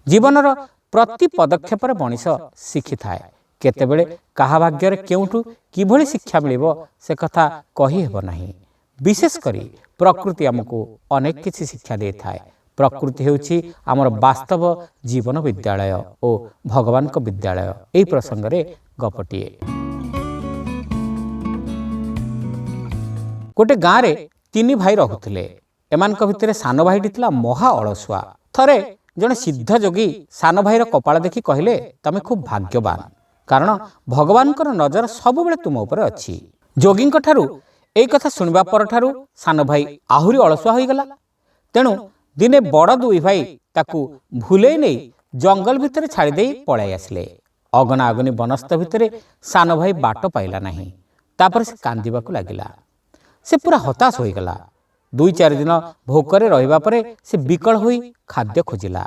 जीवनर प्रति पदक्षेप मनीष शिखि थाए केतेबेले कहा भाग्य केउठु किभली शिक्षा मिलिबो से कथा कहि हेबो नाही। विशेष करी प्रकृति आमको अनेक किछि शिक्षा दे थाए। प्रकृति हेउछि आमर वास्तव जीवन विद्यालय ओ भगवान को विद्यालय। एही प्रसंग रे गपटिए। गोटे गाँव रे तीन भाई रहुथिले। एमानक भितरे सान भाईटी थिला महा अलसुआ। थरे जने सिद्ध जोगी सान भाईर कपाळ देखि कहिले तमे खूब भाग्यवान, कारण भगवानकर नजर सब बेले तुम ऊपर अछि। जोगींक ठारू एई कथा सुनिबा पर ठारू सान भाई आहुरी अलसुआ होई गला। तेणु दिने बड़ दुई भाई ताकू भूले नहीं जंगल भितर छाड़ी देई पळाई आसले। अगना अगनी बनस्थ भितरे सान भाई बाट पाइला नहीं। तापर से कांदिबाकू लागिला। से पूरा हताश होई गला। 2-4 दिन भोकरे रहिबा परे से विकल होई खाद्य खोजिला।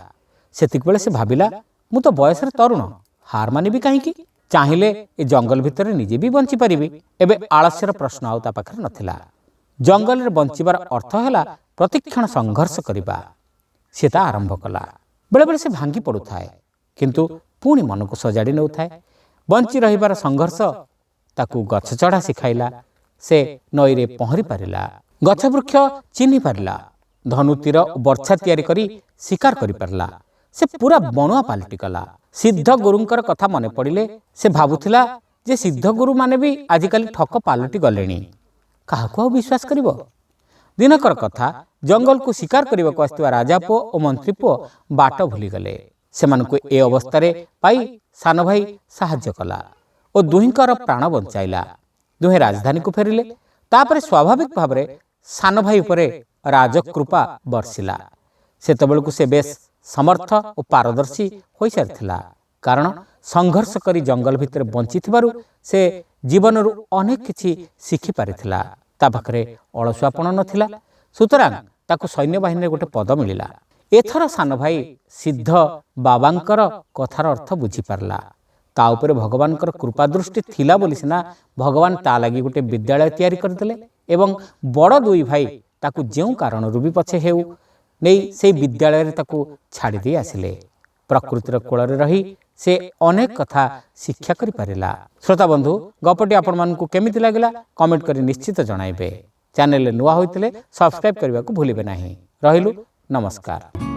सेतिक बेले से भाबिला मु तो बयस रे तरुण, हार मानिबी काहीकि? चाहिले ए जंगल भितर निजे भी बंची परिबी। एबे आलस्यर प्रश्न आउ ता पाखरे नथिला। जंगल रे बंचिबार अर्थ हैला प्रतिक्षण संघर्ष करिबा। से ता आरंभ कला। बेले बेले से भांगी पड़ुथाए, किंतु पुणी मन को सजाड़ी नउथाए। बंची रहिबार संघर्ष ताकू गछ चढ़ा सिखाइला। से नई रे पहरी पारिला, गछ वृक्ष चिन्हि पारिला, धनु तीर वर्षा तैयारी करी शिकार करि पारला। से पूरा बणुआ पालटी गला। सिद्ध गुरुंकर कथा मने पड़िले से भाबुथिला जे सिद्ध गुरु माने भी आजिकाली ठक पालटी गलेनी। काहाको विश्वास करिवो? दिनकर कथा जंगल को शिकार करने को आसुवा राजा पुओ और मंत्री पुओ बाट भूली गले। सेमानकु ए अवस्था रे पाई सान भाई साहाय्य कला और दुहिंकर प्राण बंचाइला। दुहे राजधानी को फेरिले। तापरे स्वाभाविक भाव रे सान भाई उपरे राजकृपा बर्षिला। सेतबेलकु से बेस समर्थ और पारदर्शी होई सारिथिला, कारण संघर्ष करी जंगल भितर बंची थिबारु से जीवनरु अनेक किछि शिखि पारिथिला। ता पाखरे अलसुआपण नथिला। सुतरां ताकू सैन्य बाहिनी गोटे पद मिलिला। एथर सान भाई सिद्ध बाबांकर कथार अर्थ बुझी पारला। ता उपरे भगवानकर कृपा दृष्टि थिला बोली सिना भगवान ता लागि गोटे विद्यालय तैयारी करदेले एवं बड़ दुई भाई ताकू जेउ कारण भी पछे हेउ नहीं से विद्यालय रे ताकू छाड़ी दे आसिले। प्रकृतिर कोଳରେ रही से अनेक कथा शिक्षा करि पारिला। श्रोता बंधु, गपटी आपण मानकु केमिति लागिला कमेंट करी निश्चित जणाइबे। चैनल नुआ होइतिले सब्सक्राइब करबा को भूलिबे नाही। रहिलु, नमस्कार।